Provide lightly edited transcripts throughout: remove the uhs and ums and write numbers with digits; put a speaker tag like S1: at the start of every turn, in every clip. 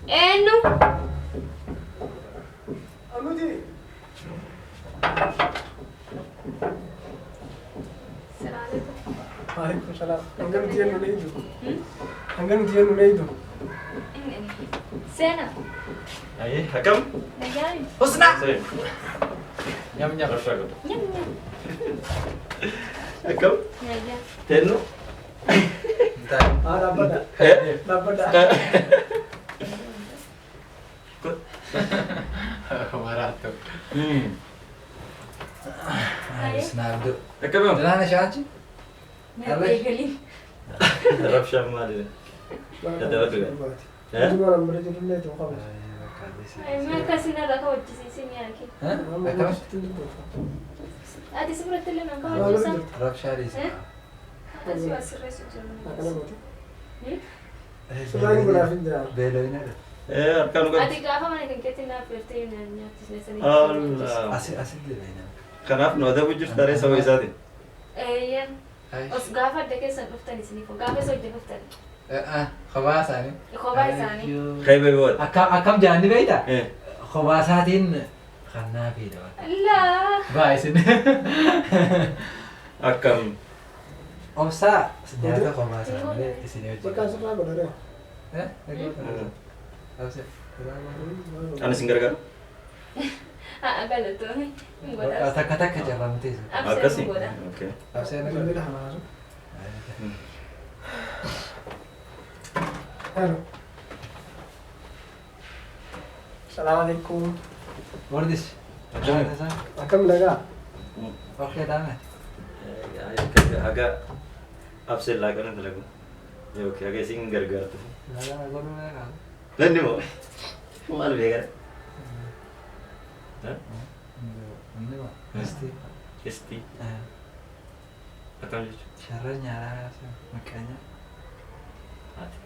S1: إنه
S2: أمودي
S1: السلام عليكم.
S2: وعليكم السلام. أنقل تيجي نريدو. أنقل تيجي نريدو.
S1: سنة.
S3: أيه حكم.
S1: نجاري.
S4: حسنا.
S3: سيد.
S4: يم يم.
S3: رفاقه.
S1: يم يم.
S3: حكم.
S1: نجار.
S3: تنو.
S2: لا بدأ. لا بدأ.
S4: مراتب.
S1: أيه.
S4: نابدو.
S3: حكم يوم.
S4: لا أنا شاكي.
S1: نجاري.
S3: رفشة مالي. هذا وقت. ها؟
S2: أنا مريض الليل وقبل.
S1: ما كاسينا ذاك وجهي سينياكي.
S4: ها؟
S2: أنا
S1: هذه سبرة اللي من قبل جسم.
S4: رب شاري.
S1: أسوأ السرس وجهي.
S2: سلام ولا في الدار.
S4: بيلوينا.
S3: إيه أركان قد.
S1: هذه كافة ما نكون كتير نافرتين يعني تسنسني.
S3: الله.
S4: أسد بينا.
S3: خناف نودا وجر ترى سوي زادي.
S1: إيه. أس كافة دكتور سنفتني سنيفو كافة سوي دكتور.
S4: خباز أنا.
S1: خباز ثاني.
S3: خيبة بود.
S4: أكم جاني بيدا.
S3: إيه.
S4: خبازاتين خنا بيدا.
S1: لا.
S4: بايسين.
S3: أكم.
S4: أوسا سجادة خباز أنا إسني وجه.
S2: بكا سبعة بدر.
S4: ها؟ أوسا.
S3: أنا سينجر
S1: أقل توه.
S4: أتاك جرام تيز.
S3: أكاسي. أوكي.
S4: أوسا أنا
S2: نقول لها هلو. السلام عليكم.
S4: وردش.
S2: أكم لقى؟
S4: أوكي دامه.
S3: agak absen lah kan lagu. Ya oke agak singer gartu.
S4: لا لا أقول لا لا.
S3: Lan ni mo. Malu ya kan? Hah?
S4: Ini mah pasti.
S3: Esti. Akan lucu.
S4: Caranya lah makanya.
S3: Hati.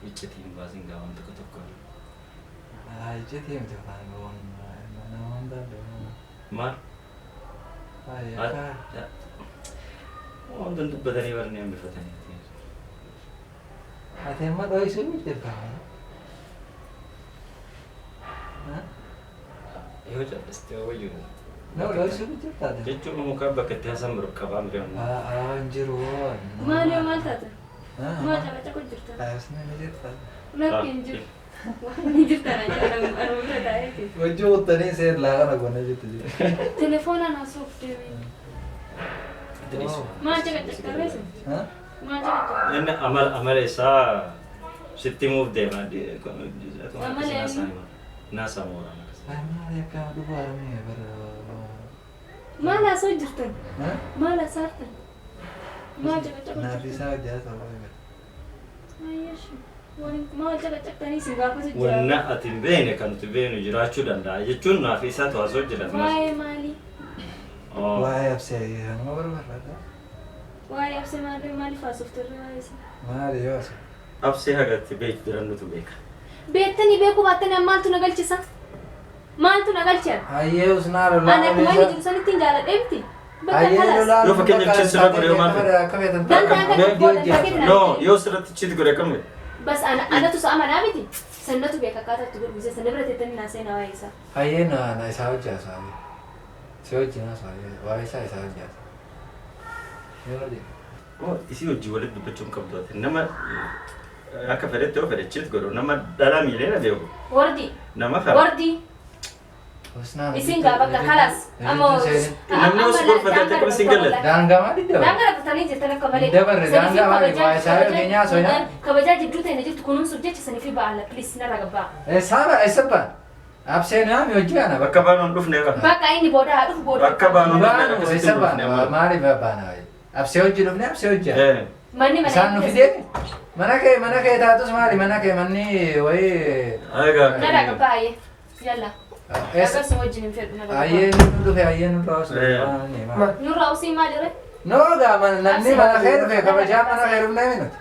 S3: Icet ini bahasa gawan toko-toko.
S4: Aja dia macam bangun mana dah dong.
S3: Mar.
S4: Ayah.
S3: Ya. Oh tentu badani warna yang berfatani.
S4: Ada yang mana isu ni terkau. Hah?
S3: Iyo jadi setiap wujud.
S4: No, isu ni terkau.
S3: Kecuali muka bakat hasan berkabam berian.
S4: Anjir wah.
S1: ما اليوم ما تاتا.
S4: Hah?
S1: ما جاب تاكل جرتا.
S4: Ayasnya ni terkau.
S1: لكن جرت. وين جرتا أنا ولا دايك.
S4: Wujud tadi saya lagan aku ni jadi.
S1: تليفون أنا صوف تبي. ما جاب تكلم.
S4: Hah?
S1: ما جاب.
S3: Ini amal esa setiap deh mah
S1: Amal yang-
S3: nasa mau orang.
S4: Mana ya kau dua ni ber.
S1: ما لا صوت جرتا.
S4: Hah?
S1: ما لا صارت. ما جاب تاكل
S4: Nah
S1: جرتا.
S4: bisa aja sama.
S1: أيش. ما جاب تاكل سينغافورة جرتا.
S3: Wanna atin bene kan tu bene jirachu dan dah. Jecun nafisa tu asal jelas.
S1: واي مالي.
S3: Oh.
S4: Wah ya saya yang baru berada.
S1: واي أبسي مالي فاسوف ترى.
S4: Mari ya.
S3: Ab sih agak tibek beran tu bek.
S1: بيتني بيكو باتني مال تو نقل شيء مال تو نقل شيء
S4: Ayo usnar lah.
S1: أنا كمان يجي سنة تنجال إمتى بس خلاص
S3: Lo pakai nyemcin surat boleh mal. No, yo surat cit gore kan me.
S1: بس أنا تسا أما نامتي سنة تو بيكا كاتا تقول بيزا سنة برا تتني ناسي نوايسا
S4: Ayo na isaw aja sabi. Saya jina sabi. Wah saya isaw aja. Ya lagi.
S3: Oh, isi uji walid du pecum kabdot. Nama aka feret to feret cit goro. Nama dalam ile na deo.
S1: وردي
S3: Nama khar.
S1: وردي
S4: Usnar.
S1: إسين قابك خلاص أما
S3: Namni usbur feret ko single.
S4: Dan gama di depan.
S1: دانغرا بتاني جتنا كمالي
S4: Depan dan gama di bawah saya kayaknya soalnya.
S1: كبجا جدو تاني جت كونون سبجت سنة في بعلا بليس نرى قبا
S4: Sabar, sabar. Absen ya, mewajib ana.
S3: Bakka banon duf ne ka.
S1: بقى إني بودا هادو بودا
S3: Bakka banon duf ne
S4: Banu,
S3: ka.
S4: sabar. Mari bapana. Absen wajib dufne, absen wajib.
S3: Eh.
S1: ماني
S4: Sanu fide. Mana ke tatus mari, mana ke mani wai.
S3: Aga.
S1: نرى قبا أيه يلا
S4: Es
S1: أبغى سوى جنين في نرى
S4: ayen nudu fe ayen nudu raus.
S1: نور أوسي ما دري
S4: No da man nanni mana khair fe kabaja mana khairum na minut.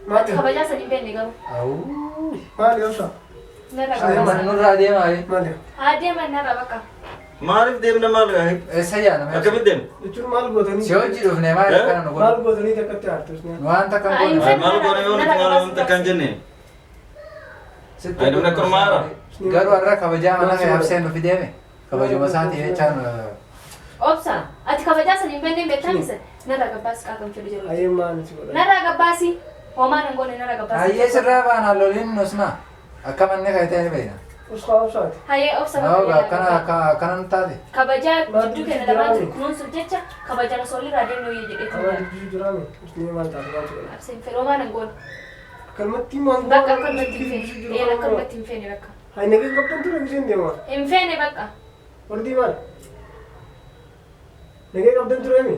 S2: ما تي
S1: كبجا سنين بين نقول
S4: Au.
S2: ما لي وصل
S1: نرى
S4: Ay
S1: قبا
S4: man nur radi mai.
S2: ما لي
S1: هادي ما نرى بقى
S3: Marif dem na mal ga.
S4: Saya na.
S3: Aga bidem.
S2: يجون مال بوتني
S4: Si wajib dufne mari kana nugo.
S2: مال بوتني تكتي عرفتني
S4: Wan ta kan
S1: Ay,
S4: ko.
S1: Ay,
S3: Mal gore yon tumalam ta kanjene. Ay namni akka maara.
S4: Garuu har'a kabajaa mana kee habseen nufi deeme. Kabajuma isaatii jechaan
S1: Obsa, ati kabajaa san hin beekne beektan isa narraa gabbaas qaaqam fedhu jiru.
S2: Ayyee maal si godha?
S1: Narraa gabbaasi homaan hin goone narraa gabbaasi.
S4: Hayyee sirraa baana loliin nusna akka manni kee ta'e beekna.
S2: Uskaawusaati.
S1: Hayyee obsa
S4: Noo akkana nu taate.
S1: kabajaa jidduu keenya lamaan jiru kunuunsuuf jecha kabajaan osoo olirraa deemnee hojii jedhee
S2: Amaan
S1: ture.
S2: jidduu jiraame. Usnii maal taate maal godha?
S1: Abseen fedhu homaan hin goone.
S2: Kalmatti maal
S1: Bakka akkanumatti hin feene. Een akkanumatti hin feene bakka.
S2: Hay nagee qabdan ture bisheen deema.
S1: Hin feene bakka.
S2: Wardii maal? Nagee qabdan ture mi?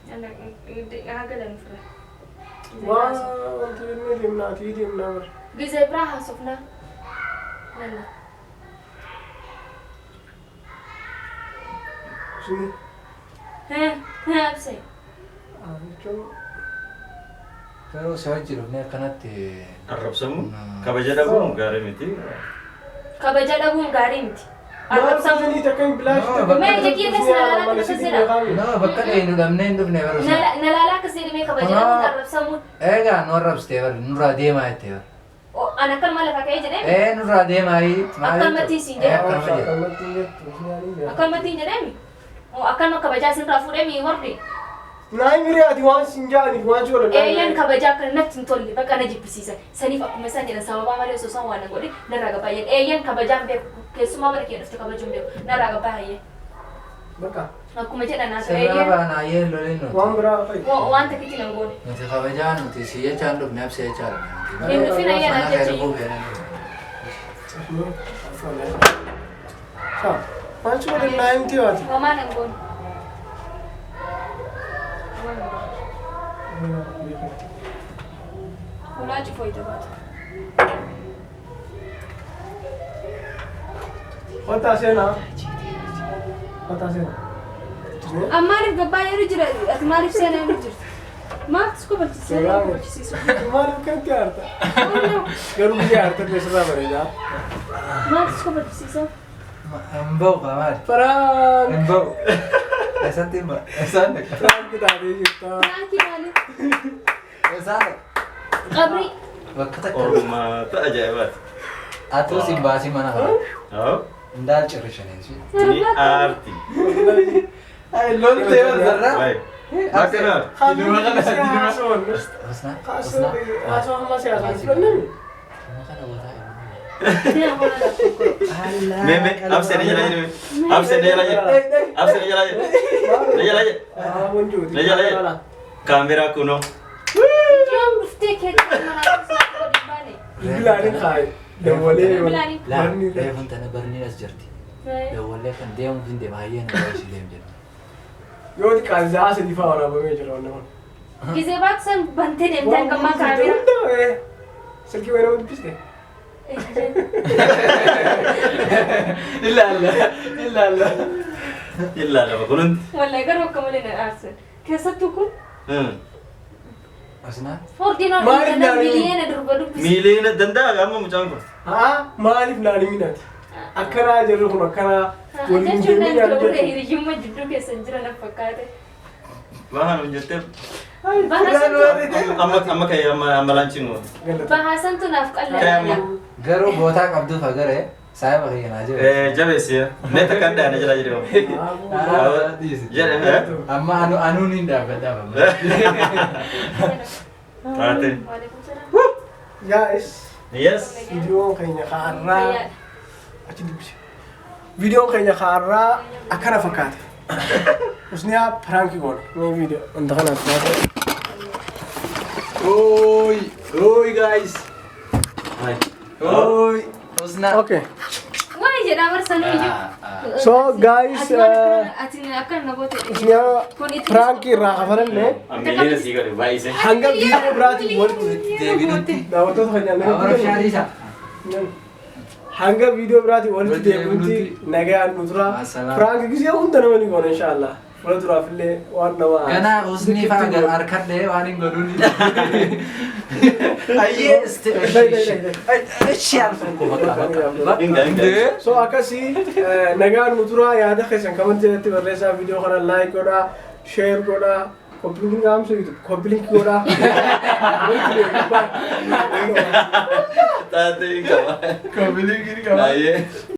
S1: Haa galan fira.
S2: Waa wanti jennee deemnaatii deemnaa bara.
S1: Gizee biraa haasofnaa. Lalla.
S2: Usnii.
S1: Abseen.
S2: Jechuun
S4: Garuu si wajji dhufnee akkanatti
S3: Arrabsamu kabaja dhabuun gaarii miti.
S1: Kabaja dhabuun gaarii miti. Arrabsamu.
S2: Maal takka hin bilaashi
S1: Mee jekkii keessa ilaalaa keessa jira.
S4: nama bakka dhahee nu dhabnee hin dhufne baruu sana.
S1: Nalaalaa akkasii dhimee kabaja dhabuun arrabsamuun.
S4: Eegaa nu arrabsitee bari nurraa deemaa jettee bari.
S1: An akkanuma lafa ka'ee jedhee.
S4: Nurraa deemaa
S1: Akkanumatti siin jedhe.
S4: akkanuma jedhe.
S2: Kalmatti hin jettu. Usnii ani jedha.
S1: Akkanumatti hin jedheemi. Akkanuma kabajaa sirraa fuudhee hordi.
S2: Naay miree ati waan sin jaaniif waan si godhan.
S1: Eeyyan kabajaa akkana natti hin tolle bakka na jibbisiisan. Saniif akkuma isaan jedhan sababaa malee osoo isaan waan na godhe narraa gabbaa jedhan. Eeyyan kabajaan beeku keessumaa mana kee dhufte kabajuun beeku narraa gabbaa hayyee.
S2: Bakka
S1: Akkuma jedhan haa ta'e
S4: Sirna
S1: eeyyan
S4: baana hayyee loliin nuti.
S2: waan biraa fa'i.
S1: waan takkitti nan goone.
S4: Nuti kabajaa nuti si jechaan dhufne absee jechaa dhufne.
S1: Hin dhufin ayyan
S4: Mana kee
S1: ajjechi.
S4: dhufuu fedhan.
S2: Waan si godhan naa himtee waati.
S1: Homaa nan goone. Hulaa cufoo itti baata.
S2: Kottaa seenaa. Kottaa seenaa.
S1: Maaliif gabbaa yeroo jira ati maaliif seenaa yeroo jirtu? Maaltu si kobalchisiisa?
S2: Seeraan.
S1: Kobalchisiisu.
S2: Maaliif kanatti aarta? Garuu biyya aarta keessarraa bareedaa.
S1: Maaltu si kobalchisiisa?
S4: Hin ba'u qabaadhi.
S2: Faraan.
S4: Hin ba'u. Eessatti hin ba'u. Eessaan dhaqa.
S2: Faraan kitaabee jirta.
S1: Raakii maaliif?
S4: Eessaan dhaqa.
S1: Qabrii.
S4: Bakka takka.
S3: Ormaata ajaa'ibaati.
S4: Atus hin baasii mana kana.
S3: Haa?
S4: Ndaal cirrishaneessu.
S3: Ni aarti.
S4: Ay, lolli ta'e warra.
S3: Wayi. Bakka naa.
S2: Haasawwan haasawwan.
S4: Usna.
S2: Haasawwan siyaasaan fudhannami.
S3: Meme, absene jala jala. Absene jala jala. Absene jala jala. Na jala jala.
S2: Wanjuuti.
S3: Na jala jala. Kamera kuno.
S1: Yoom dhuftee keetti mana keessaa godhin baane?
S2: Bilaanin kaaye. Dawwalee
S1: Bilaanin.
S4: Laa,
S2: barni
S4: reefun tana barni as jirti. Dawwallee kan deemuuf hin deema hayyee nama ishii deem jedha.
S2: yoo xiqqaan za'a sadii fa'aa waraabamee jira waan naman.
S1: Gisee baaksan bantee deemtaan gammaa kaamera.
S2: Silkii wayina dubbiste.
S4: Ilaalla, ilaalla.
S3: Ilaalla bakunun.
S1: Wallahi garuu akka malee na aarsan. Keessattuu kun
S4: Asnaa?
S1: fordii
S2: Maaliif
S1: noordiin
S2: naan
S1: miliyeena durba dubbise.
S3: Miilee danda'a amma mucaan kun.
S2: Haa maaliif naani minati? Akkanaa jirru kun akkanaa waliin
S1: Jechuun
S2: deemee
S1: nan
S2: yaadu
S1: turre
S2: jechuudha.
S1: hiriyyummaa jidduu keessan jiran fakkaate.
S3: Waan hin jettee
S1: Bahasantu
S3: amma ka'ee amma laanchiin nu.
S1: Bahasantu naaf qal'aadha.
S4: Garuu bootaa qabduuf agaree saayiba kiyyanaa jiru.
S3: Jabeessi mee takka adda ana jala jiru. Jedhe
S4: Amma anuun hin dhaabbadhaa.
S3: taate.
S2: Guys,
S3: Yes.
S2: viidiyoon keenya kaarraa achi dubbise. Viidiyoon keenya kaarraa akkana fakkaate. Usniyaa piraanki goone. Mee viidiyoo wanta kanaaf taate.
S4: Oi, oi guys.
S3: Hai.
S4: Oi. Usna.
S2: Okay.
S1: Waan jedhaa barsanuu iyyuu.
S2: So guys,
S1: Ati akka namoota
S2: usniyaa piraanki irraa kafalanne
S3: Miilee sii gadi baay'ise.
S2: hanga viidiyoo biraatiin walitti
S4: Deebinutti.
S2: daawwattoota
S4: Awwaara
S2: keenyaan
S4: shaariisa.
S2: hanga viidiyoo biraatiin walitti deebinutti nagaan nu tura.
S4: Asalaam.
S2: Piraanki gisee hunda nama ni goona inshallah. Fuula duraafillee waan nama
S4: Ganaa usni faa gar harkadhee waan hin godhuun. Ayyee
S3: Inga.
S2: So akkasii nagaan nu tura yaada keessan kaman jedhatti barreessaa viidiyoo kana laayik godhaa, sheer godhaa, Kompilinkiin gaamsa YouTube. Kompilinkii godhaa.
S3: Taatee hin qaba.
S2: Kompilinkiin qaba.
S3: Baay'ee.